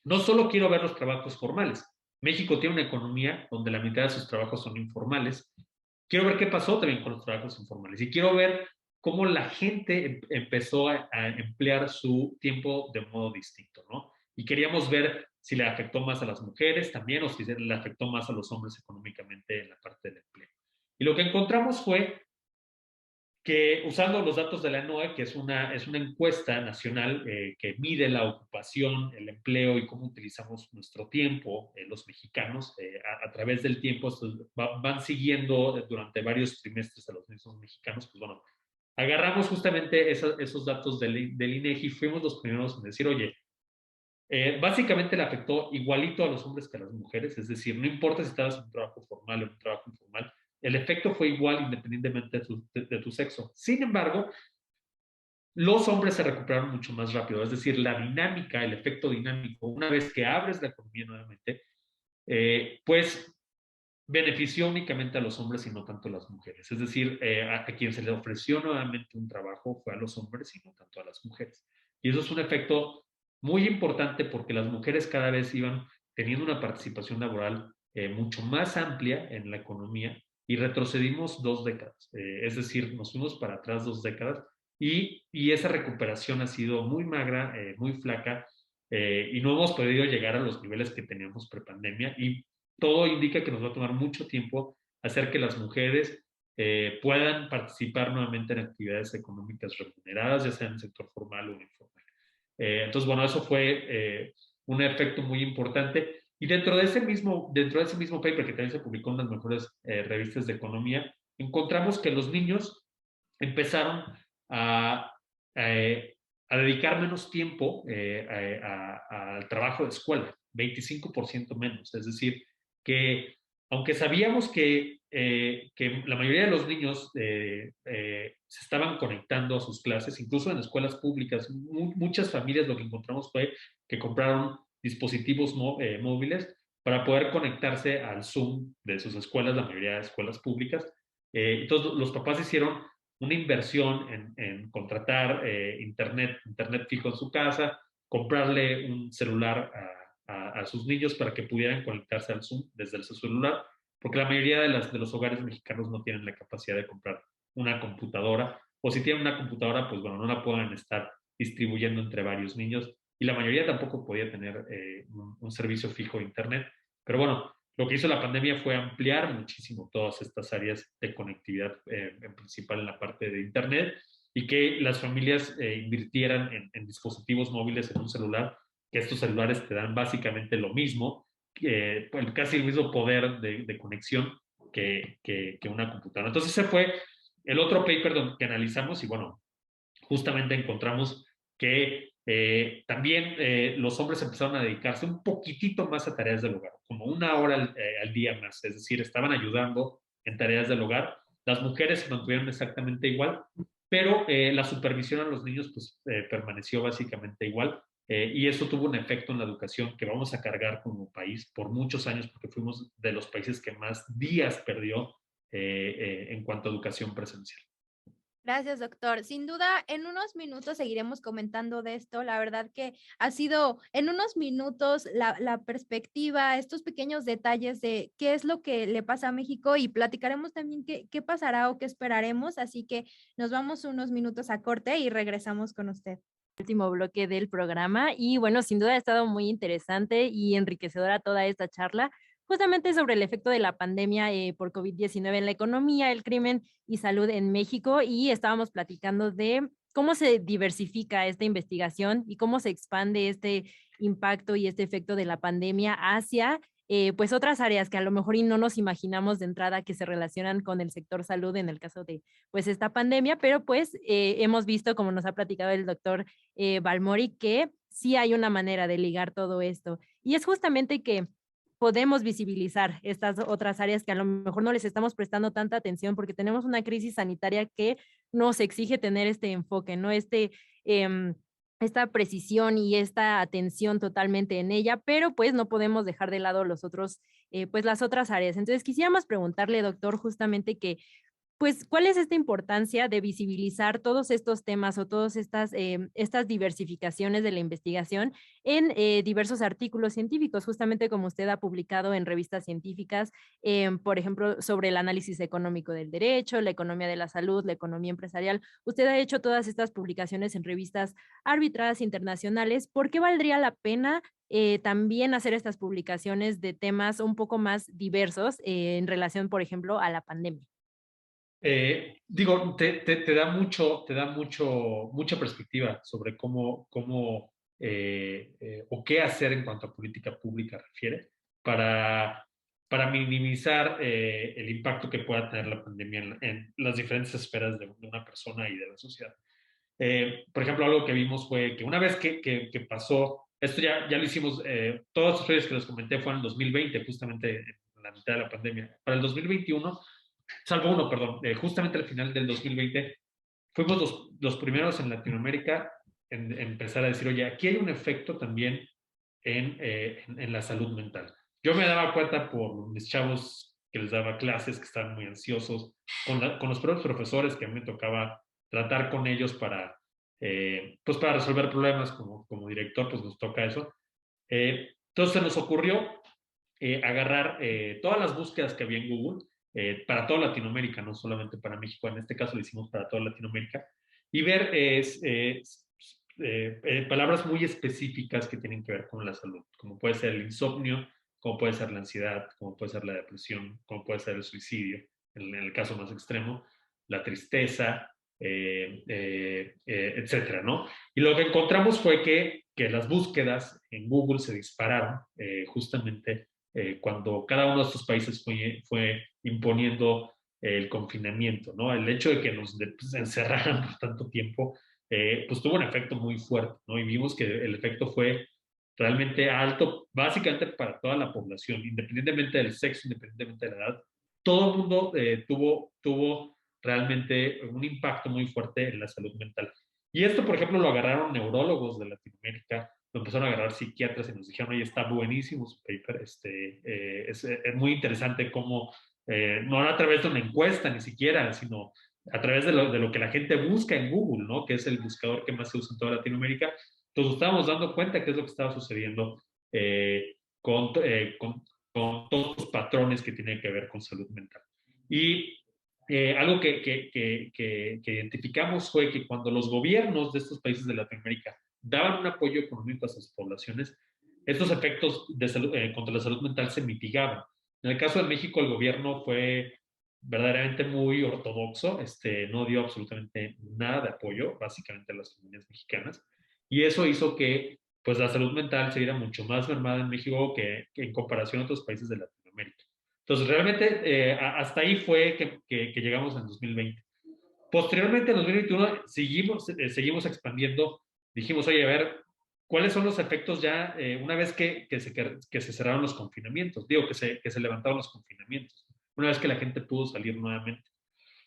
no solo quiero ver los trabajos formales. México tiene una economía donde la mitad de sus trabajos son informales. Quiero ver qué pasó también con los trabajos informales y quiero ver cómo la gente empezó a emplear su tiempo de modo distinto, ¿no? Y queríamos ver si le afectó más a las mujeres también o si le afectó más a los hombres económicamente en la parte del empleo. Y lo que encontramos fue que usando los datos de la ENOE, que es una encuesta nacional que mide la ocupación, el empleo y cómo utilizamos nuestro tiempo, los mexicanos, a través del tiempo, van siguiendo durante varios trimestres a los mismos mexicanos, pues bueno, agarramos justamente esos datos del INEGI y fuimos los primeros en decir, oye, básicamente le afectó igualito a los hombres que a las mujeres, es decir, no importa si estabas en un trabajo formal o en un trabajo informal, el efecto fue igual independientemente de tu sexo. Sin embargo, los hombres se recuperaron mucho más rápido, es decir, la dinámica, el efecto dinámico, una vez que abres la economía nuevamente, pues benefició únicamente a los hombres y no tanto a las mujeres. Es decir, a quien se le ofreció nuevamente un trabajo fue a los hombres y no tanto a las mujeres. Y eso es un efecto muy importante porque las mujeres cada vez iban teniendo una participación laboral mucho más amplia en la economía y retrocedimos 2 décadas. Es decir, nos fuimos para atrás 2 décadas y esa recuperación ha sido muy magra, muy flaca, y no hemos podido llegar a los niveles que teníamos prepandemia y todo indica que nos va a tomar mucho tiempo hacer que las mujeres puedan participar nuevamente en actividades económicas remuneradas, ya sea en el sector formal o informal. Entonces, bueno, eso fue un efecto muy importante. Y dentro de ese mismo paper, que también se publicó en las mejores revistas de economía, encontramos que los niños empezaron a, a, a dedicar menos tiempo al trabajo de escuela, 25% menos. Es decir, que aunque sabíamos que la mayoría de los niños se estaban conectando a sus clases, incluso en escuelas públicas, muchas familias lo que encontramos fue que compraron dispositivos móviles para poder conectarse al Zoom de sus escuelas, la mayoría de escuelas públicas. Entonces los papás hicieron una inversión en contratar internet fijo en su casa, comprarle un celular a sus niños para que pudieran conectarse al Zoom desde su celular, porque la mayoría de los hogares mexicanos no tienen la capacidad de comprar una computadora, o si tienen una computadora, pues bueno, no la pueden estar distribuyendo entre varios niños, y la mayoría tampoco podía tener un servicio fijo de Internet. Pero bueno, lo que hizo la pandemia fue ampliar muchísimo todas estas áreas de conectividad, en principal en la parte de Internet, y que las familias invirtieran en dispositivos móviles, en un celular, que estos celulares te dan básicamente lo mismo, casi el mismo poder de conexión que una computadora. Entonces ese fue el otro paper que analizamos y bueno, justamente encontramos que también los hombres empezaron a dedicarse un poquitito más a tareas del hogar, como 1 hora al día más, es decir, estaban ayudando en tareas del hogar. Las mujeres se mantuvieron exactamente igual, pero la supervisión a los niños pues, permaneció básicamente igual. Y eso tuvo un efecto en la educación que vamos a cargar como país por muchos años porque fuimos de los países que más días perdió en cuanto a educación presencial. Gracias, doctor. Sin duda, en unos minutos seguiremos comentando de esto. La verdad que ha sido en unos minutos la perspectiva, estos pequeños detalles de qué es lo que le pasa a México y platicaremos también qué pasará o qué esperaremos. Así que nos vamos unos minutos a corte y regresamos con usted. Último bloque del programa y bueno, sin duda ha estado muy interesante y enriquecedora toda esta charla, justamente sobre el efecto de la pandemia por COVID-19 en la economía, el crimen y salud en México y estábamos platicando de cómo se diversifica esta investigación y cómo se expande este impacto y este efecto de la pandemia hacia pues otras áreas que a lo mejor y no nos imaginamos de entrada que se relacionan con el sector salud en el caso de pues esta pandemia, pero pues hemos visto, como nos ha platicado el doctor Balmori, que sí hay una manera de ligar todo esto. Y es justamente que podemos visibilizar estas otras áreas que a lo mejor no les estamos prestando tanta atención porque tenemos una crisis sanitaria que nos exige tener este enfoque, ¿no? Esta precisión y esta atención totalmente en ella, pero pues no podemos dejar de lado los otros, pues las otras áreas. Entonces quisiéramos preguntarle, doctor, justamente que pues, ¿cuál es esta importancia de visibilizar todos estos temas o todas estas diversificaciones de la investigación en diversos artículos científicos, justamente como usted ha publicado en revistas científicas, por ejemplo, sobre el análisis económico del derecho, la economía de la salud, la economía empresarial? Usted ha hecho todas estas publicaciones en revistas arbitradas internacionales. ¿Por qué valdría la pena también hacer estas publicaciones de temas un poco más diversos en relación, por ejemplo, a la pandemia? Digo, te da mucha perspectiva sobre cómo o qué hacer en cuanto a política pública refiere para, para minimizar el impacto que pueda tener la pandemia en las diferentes esferas de una persona y de la sociedad. Por ejemplo, algo que vimos fue que una vez que pasó, esto ya lo hicimos, todos los estudios que les comenté fueron en 2020, justamente en la mitad de la pandemia. Para el 2021, salvo uno, perdón, justamente al final del 2020, fuimos los primeros en Latinoamérica en empezar a decir, oye, aquí hay un efecto también en la salud mental. Yo me daba cuenta por mis chavos que les daba clases, que estaban muy ansiosos, con los propios profesores que a mí me tocaba tratar con ellos pues para resolver problemas como director, pues nos toca eso. Entonces se nos ocurrió agarrar todas las búsquedas que había en Google para toda Latinoamérica, no solamente para México, en este caso lo hicimos para toda Latinoamérica, y ver palabras muy específicas que tienen que ver con la salud, como puede ser el insomnio, como puede ser la ansiedad, como puede ser la depresión, como puede ser el suicidio, en el caso más extremo, la tristeza, etcétera, ¿no? Y lo que encontramos fue que las búsquedas en Google se dispararon justamente cuando cada uno de estos países fue imponiendo el confinamiento, ¿no? El hecho de que nos encerraran por tanto tiempo, pues tuvo un efecto muy fuerte, ¿no? Y vimos que el efecto fue realmente alto, básicamente para toda la población, independientemente del sexo, independientemente de la edad, todo el mundo tuvo realmente un impacto muy fuerte en la salud mental. Y esto, por ejemplo, lo agarraron neurólogos de Latinoamérica, lo empezaron a agarrar psiquiatras y nos dijeron, oye, está buenísimo su paper, es muy interesante cómo, no a través de una encuesta ni siquiera, sino a través de lo que la gente busca en Google, ¿no? Que es el buscador que más se usa en toda Latinoamérica. Entonces, estábamos dando cuenta qué es lo que estaba sucediendo con todos los patrones que tienen que ver con salud mental. Y algo que identificamos fue que cuando los gobiernos de estos países de Latinoamérica daban un apoyo económico a sus poblaciones, estos efectos contra la salud mental se mitigaban. En el caso de México, el gobierno fue verdaderamente muy ortodoxo, no dio absolutamente nada de apoyo, básicamente a las familias mexicanas, y eso hizo que pues, la salud mental se viera mucho más mermada en México que en comparación a otros países de Latinoamérica. Entonces, realmente, hasta ahí fue que llegamos en 2020. Posteriormente, en 2021, seguimos expandiendo. Dijimos, oye, a ver, ¿cuáles son los efectos ya una vez que se cerraron los confinamientos? Digo, que se levantaron los confinamientos, una vez que la gente pudo salir nuevamente.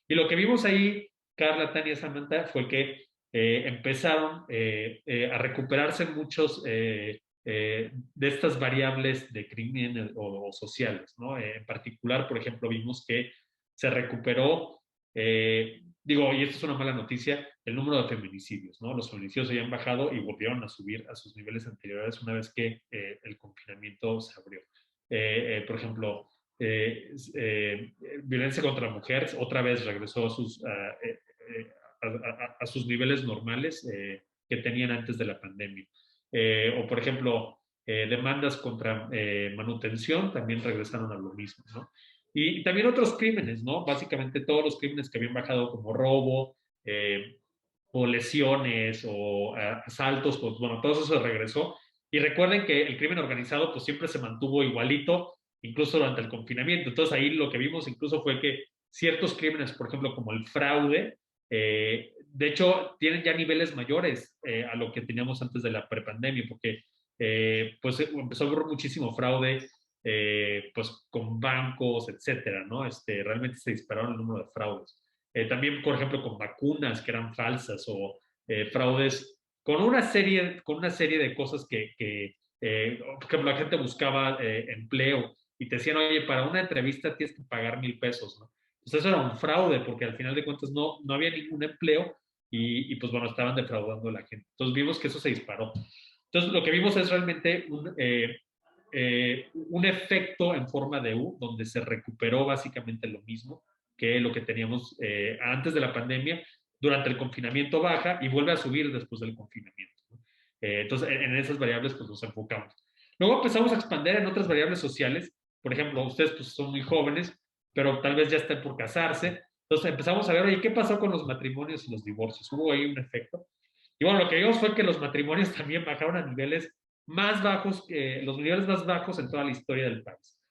Y lo que vimos ahí, Carla, Tania, Samantha, fue que empezaron a recuperarse muchos de estas variables de crimen o sociales, ¿no? En particular, por ejemplo, vimos que se recuperó, digo, y esto es una mala noticia, el número de feminicidios, ¿no? Los feminicidios habían bajado y volvieron a subir a sus niveles anteriores una vez que el confinamiento se abrió. Por ejemplo, violencia contra la mujer otra vez regresó a sus niveles normales que tenían antes de la pandemia. O, por ejemplo, demandas contra manutención también regresaron a lo mismo, ¿no? Y también otros crímenes, ¿no? Básicamente todos los crímenes que habían bajado como robo o lesiones o asaltos, pues bueno, todo eso se regresó. Y recuerden que el crimen organizado pues siempre se mantuvo igualito, incluso durante el confinamiento. Entonces ahí lo que vimos incluso fue que ciertos crímenes, por ejemplo, como el fraude, de hecho, tienen ya niveles mayores a lo que teníamos antes de la prepandemia, porque pues empezó a haber muchísimo fraude, pues con bancos, etcétera, ¿no? Realmente se dispararon el número de fraudes. También, por ejemplo, con vacunas que eran falsas o fraudes con una serie de cosas por ejemplo, la gente buscaba empleo y te decían, oye, para una entrevista tienes que pagar 1,000 pesos, ¿no? Pues eso era un fraude porque al final de cuentas no había ningún empleo y pues bueno, estaban defraudando a la gente. Entonces vimos que eso se disparó. Entonces lo que vimos es realmente un efecto en forma de U, donde se recuperó básicamente lo mismo que lo que teníamos antes de la pandemia. Durante el confinamiento baja y vuelve a subir después del confinamiento, ¿no? Entonces, en esas variables pues nos enfocamos. Luego empezamos a expandir en otras variables sociales. Por ejemplo, ustedes pues son muy jóvenes, pero tal vez ya estén por casarse. Entonces empezamos a ver, oye, ¿qué pasó con los matrimonios y los divorcios? ¿Hubo ahí un efecto? Y bueno, lo que vimos fue que los matrimonios también bajaron a niveles más bajos, los niveles más bajos en toda la historia del país.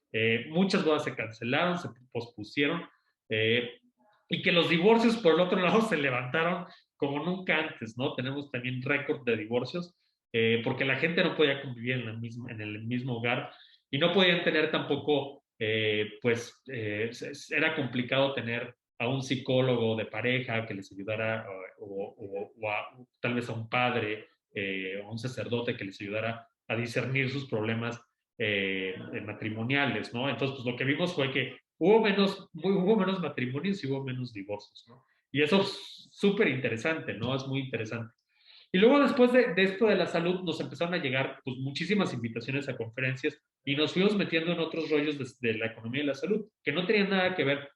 Muchas bodas se cancelaron, se pospusieron, eh, y que los divorcios, por el otro lado, se levantaron como nunca antes, ¿no? Tenemos también récord de divorcios, porque la gente no podía convivir en el mismo hogar y no podían tener tampoco, era complicado tener a un psicólogo de pareja que les ayudara, tal vez a un padre o a un sacerdote que les ayudara a discernir sus problemas matrimoniales, ¿no? Entonces, pues lo que vimos fue que hubo menos matrimonios y hubo menos divorcios, ¿no? Y eso es súper interesante, ¿no? Es muy interesante. Y luego después de esto de la salud nos empezaron a llegar pues, muchísimas invitaciones a conferencias y nos fuimos metiendo en otros rollos de la economía y la salud, que no tenían nada que ver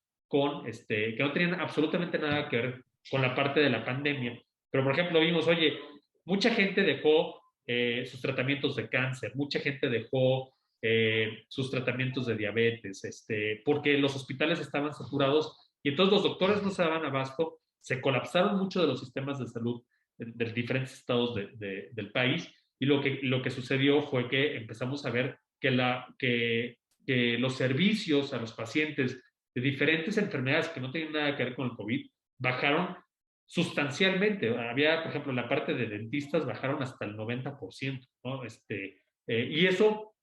que no tenían absolutamente nada que ver con la parte de la pandemia. Pero, por ejemplo, vimos, oye, mucha gente dejó sus tratamientos de cáncer, mucha gente dejó sus tratamientos de diabetes, porque los hospitales estaban saturados y entonces los doctores no se daban abasto, se colapsaron mucho de los sistemas de salud de diferentes estados del país y lo que sucedió fue que empezamos a ver que los servicios a los pacientes de diferentes enfermedades que no tenían nada que ver con el COVID bajaron sustancialmente. Había, por ejemplo, la parte de dentistas bajaron hasta el 90%, ¿no? Y eso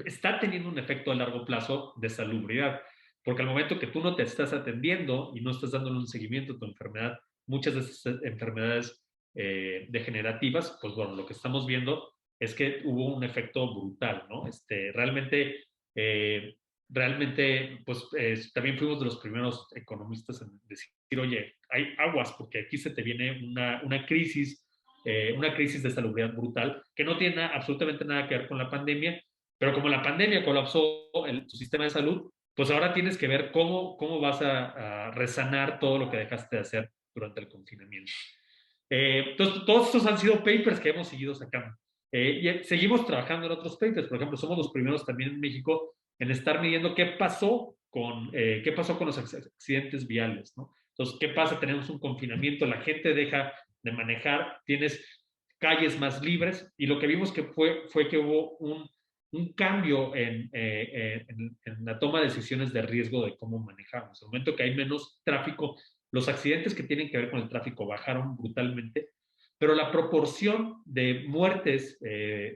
está teniendo un efecto a largo plazo de salubridad, porque al momento que tú no te estás atendiendo y no estás dándole un seguimiento a tu enfermedad, muchas de esas enfermedades degenerativas, pues bueno, lo que estamos viendo es que hubo un efecto brutal, ¿no? Eh, realmente, pues también fuimos de los primeros economistas en decir, oye, hay aguas, porque aquí se te viene una crisis de salubridad brutal que no tiene absolutamente nada que ver con la pandemia, pero como la pandemia colapsó tu sistema de salud, pues ahora tienes que ver cómo vas a resanar todo lo que dejaste de hacer durante el confinamiento. Entonces, todos estos han sido papers que hemos seguido sacando. Y seguimos trabajando en otros papers. Por ejemplo, somos los primeros también en México en estar midiendo qué pasó con los accidentes viales, ¿no? Entonces, ¿qué pasa? Tenemos un confinamiento, la gente deja de manejar, tienes calles más libres y lo que vimos que fue que hubo un cambio en la toma de decisiones de riesgo de cómo manejamos. En el momento que hay menos tráfico, los accidentes que tienen que ver con el tráfico bajaron brutalmente, pero la proporción de muertes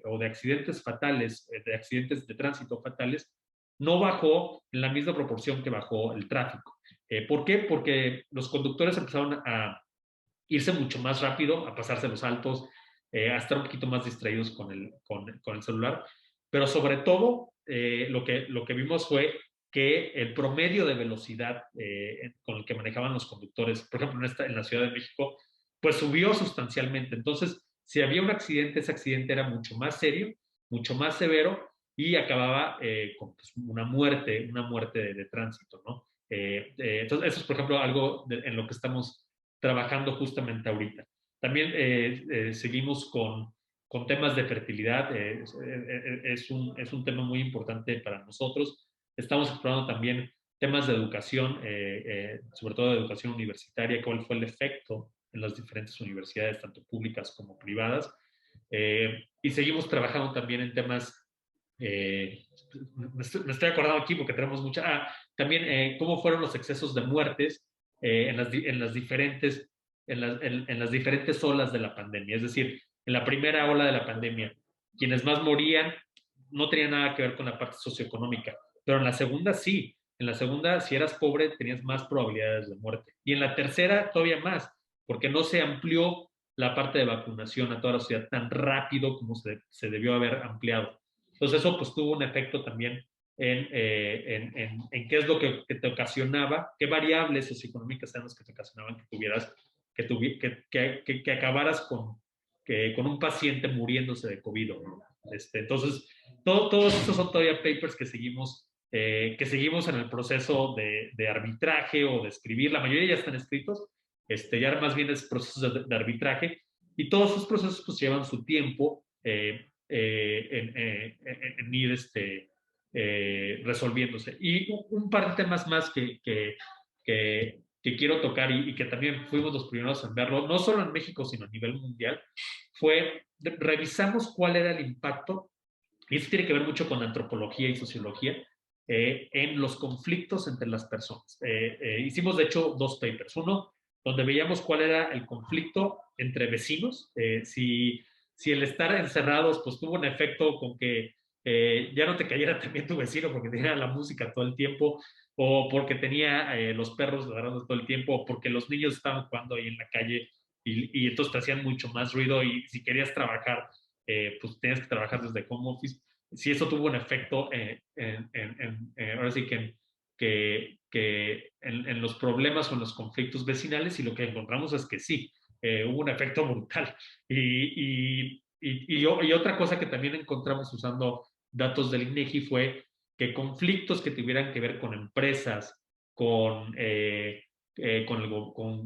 o de accidentes fatales, de accidentes de tránsito fatales, no bajó en la misma proporción que bajó el tráfico. ¿Por qué? Porque los conductores empezaron a irse mucho más rápido, a pasarse los altos, a estar un poquito más distraídos con el celular, pero sobre todo lo que vimos fue que el promedio de velocidad con el que manejaban los conductores, por ejemplo en la Ciudad de México, pues subió sustancialmente. Entonces, si había un accidente, ese accidente era mucho más serio, mucho más severo y acababa con pues, una muerte de tránsito, ¿no? Entonces, eso es, por ejemplo, algo en lo que estamos trabajando justamente ahorita. También seguimos con temas de fertilidad, es un tema muy importante para nosotros. Estamos explorando también temas de educación, sobre todo de educación universitaria, cuál fue el efecto en las diferentes universidades, tanto públicas como privadas. Y seguimos trabajando también en temas, me estoy acordando aquí porque tenemos también cómo fueron los excesos de muertes en las diferentes olas de la pandemia. Es decir, en la primera ola de la pandemia, quienes más morían no tenían nada que ver con la parte socioeconómica, pero en la segunda sí. En la segunda, si eras pobre, tenías más probabilidades de muerte. Y en la tercera, todavía más, porque no se amplió la parte de vacunación a toda la sociedad tan rápido como se debió haber ampliado. Entonces eso pues tuvo un efecto también en qué es lo que te ocasionaba, qué variables socioeconómicas eran las que te ocasionaban que tuvieras, que acabaras con un paciente muriéndose de COVID, ¿no? Entonces, todos estos son todavía papers que seguimos en el proceso de arbitraje o de escribir. La mayoría ya están escritos, ya más bien es procesos de arbitraje, y todos esos procesos pues llevan su tiempo en ir resolviéndose. Y un par de temas más que que quiero tocar y que también fuimos los primeros en verlo, no solo en México, sino a nivel mundial, fue revisamos cuál era el impacto, y eso tiene que ver mucho con antropología y sociología, en los conflictos entre las personas. Hicimos, de hecho, 2 papers. Uno, donde veíamos cuál era el conflicto entre vecinos, si el estar encerrados pues tuvo un efecto con que ya no te cayera también tu vecino porque tenía la música todo el tiempo, o porque tenía los perros ladrando todo el tiempo, o porque los niños estaban jugando ahí en la calle y entonces te hacían mucho más ruido, y si querías trabajar, pues tenías que trabajar desde home office. Si eso tuvo un efecto, ahora sí que en los problemas o en los conflictos vecinales, y lo que encontramos es que sí, hubo un efecto brutal. Y otra cosa que también encontramos usando datos del INEGI fue que conflictos que tuvieran que ver con empresas, con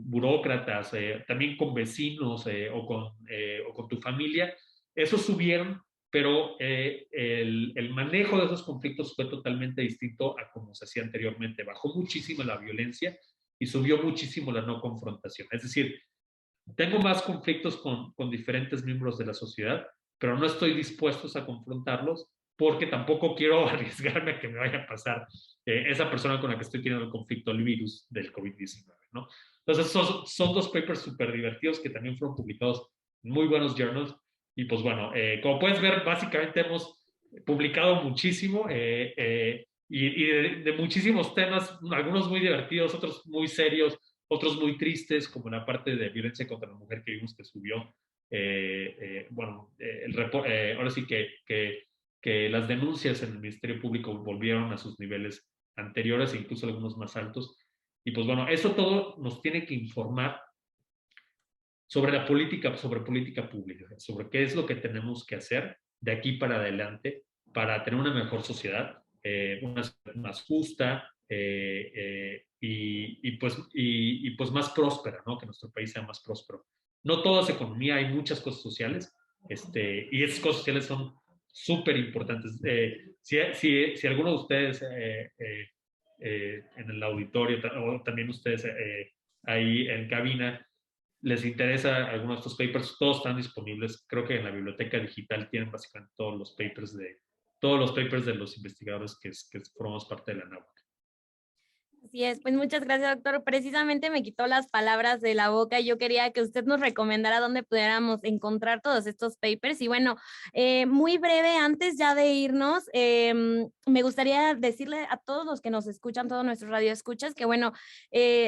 burócratas, también con vecinos, o con tu familia, esos subieron, pero el manejo de esos conflictos fue totalmente distinto a como se hacía anteriormente. Bajó muchísimo la violencia y subió muchísimo la no confrontación. Es decir, tengo más conflictos con diferentes miembros de la sociedad, pero no estoy dispuesto a confrontarlos porque tampoco quiero arriesgarme a que me vaya a pasar esa persona con la que estoy teniendo el conflicto, el virus del COVID-19, ¿no? Entonces, son 2 papers súper divertidos que también fueron publicados en muy buenos journals. Y pues bueno, como puedes ver, básicamente hemos publicado muchísimo, y de muchísimos temas, algunos muy divertidos, otros muy serios, otros muy tristes, como la parte de violencia contra la mujer que vimos que subió. Ahora sí que las denuncias en el Ministerio Público volvieron a sus niveles anteriores e incluso algunos más altos. Y pues bueno, eso todo nos tiene que informar sobre sobre política pública, sobre qué es lo que tenemos que hacer de aquí para adelante para tener una mejor sociedad, una sociedad más justa, y pues más próspera, ¿no? Que nuestro país sea más próspero. No todo es economía, hay muchas cosas sociales, y esas cosas sociales son súper importantes. Si alguno de ustedes en el auditorio, o también ustedes ahí en cabina, les interesa alguno de estos papers, todos están disponibles. Creo que en la biblioteca digital tienen básicamente todos los papers de los investigadores que formamos parte de la NAWAC. Así es, pues muchas gracias, doctor. Precisamente me quitó las palabras de la boca y yo quería que usted nos recomendara dónde pudiéramos encontrar todos estos papers. Y bueno, muy breve, antes ya de irnos, me gustaría decirle a todos los que nos escuchan, todos nuestros radioescuchas, que bueno,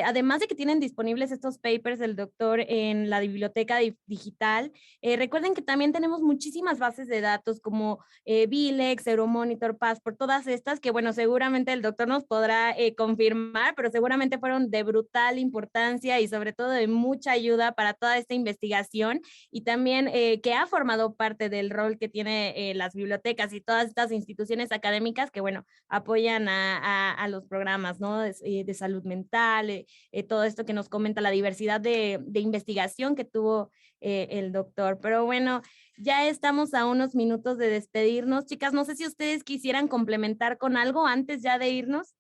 además de que tienen disponibles estos papers del doctor en la biblioteca digital, recuerden que también tenemos muchísimas bases de datos como Vilex, Euromonitor, Passport, todas estas que bueno, seguramente el doctor nos podrá confirmar, pero seguramente fueron de brutal importancia y sobre todo de mucha ayuda para toda esta investigación, y también que ha formado parte del rol que tiene las bibliotecas y todas estas instituciones académicas que, bueno, apoyan a los programas, ¿no? De salud mental, todo esto que nos comenta, la diversidad de investigación que tuvo el doctor. Pero bueno, ya estamos a unos minutos de despedirnos. Chicas, no sé si ustedes quisieran complementar con algo antes ya de irnos.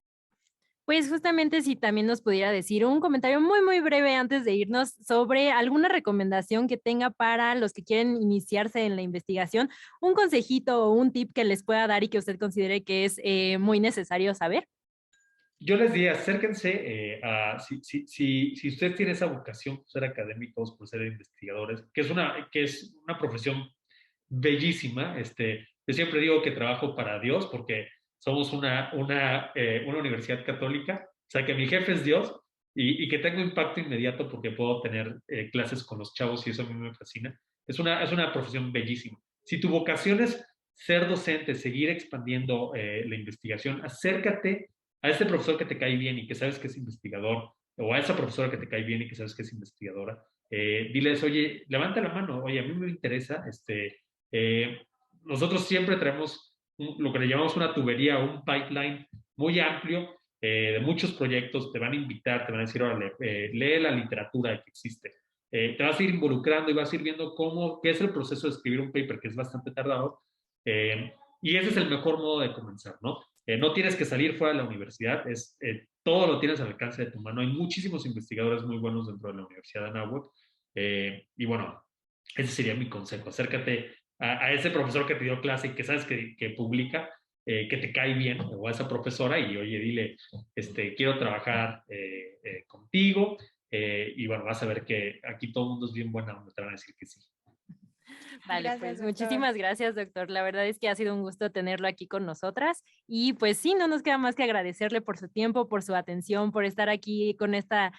Pues justamente si también nos pudiera decir un comentario muy, muy breve antes de irnos sobre alguna recomendación que tenga para los que quieren iniciarse en la investigación, un consejito o un tip que les pueda dar y que usted considere que es muy necesario saber. Yo les diría, acérquense si ustedes tienen esa vocación por ser académicos, por ser investigadores, que es una profesión bellísima. Yo siempre digo que trabajo para Dios porque somos una universidad católica, o sea que mi jefe es Dios, y que tengo impacto inmediato porque puedo tener clases con los chavos y eso a mí me fascina. Es una profesión bellísima. Si tu vocación es ser docente, seguir expandiendo la investigación, acércate a ese profesor que te cae bien y que sabes que es investigador, o a esa profesora que te cae bien y que sabes que es investigadora. Diles, oye, levanta la mano, oye, a mí me interesa, nosotros siempre traemos lo que le llamamos una tubería, un pipeline muy amplio, de muchos proyectos. Te van a invitar, te van a decir, órale, lee la literatura que existe. Te vas a ir involucrando y vas a ir viendo qué es el proceso de escribir un paper, que es bastante tardado, y ese es el mejor modo de comenzar, ¿no? No tienes que salir fuera de la universidad, todo lo tienes al alcance de tu mano. Hay muchísimos investigadores muy buenos dentro de la Universidad de Anáhuac. Y bueno, ese sería mi consejo. Acércate a ese profesor que te dio clase y que sabes que publica, que te cae bien, o a esa profesora, y oye, dile, quiero trabajar contigo, y bueno, vas a ver que aquí todo el mundo es bien buena onda, te van a decir que sí. Vale, Gracias, pues doctor. muchísimas gracias, doctor. La verdad es que ha sido un gusto tenerlo aquí con nosotras y pues sí, no nos queda más que agradecerle por su tiempo, por su atención, por estar aquí con esta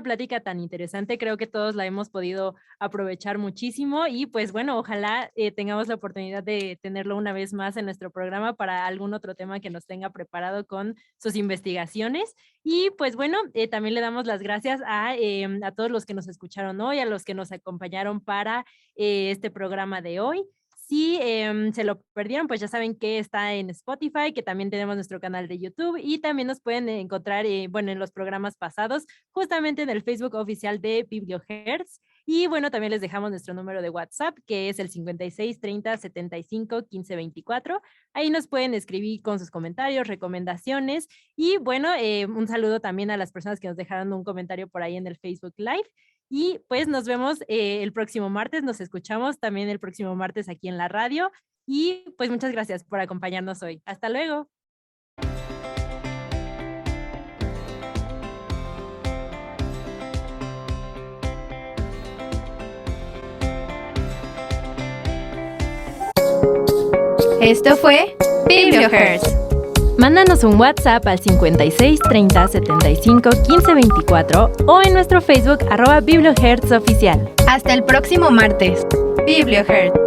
plática tan interesante. Creo que todos la hemos podido aprovechar muchísimo y pues bueno, ojalá tengamos la oportunidad de tenerlo una vez más en nuestro programa para algún otro tema que nos tenga preparado con sus investigaciones. Y pues bueno, también le damos las gracias a todos los que nos escucharon hoy, a los que nos acompañaron para este programa de hoy. Si se lo perdieron, pues ya saben que está en Spotify, que también tenemos nuestro canal de YouTube y también nos pueden encontrar, bueno, en los programas pasados, justamente en el Facebook oficial de BiblioHertz. Y bueno, también les dejamos nuestro número de WhatsApp, que es el 56 30 75 15 24. Ahí nos pueden escribir con sus comentarios, recomendaciones y bueno, un saludo también a las personas que nos dejaron un comentario por ahí en el Facebook Live. Y pues nos vemos el próximo martes, nos escuchamos también el próximo martes aquí en la radio. Y pues muchas gracias por acompañarnos hoy. Hasta luego. Esto fue BiblioHertz. Mándanos un WhatsApp al 56 30 75 15 24 o en nuestro Facebook @BiblioHertz oficial. Hasta el próximo martes. BiblioHertz.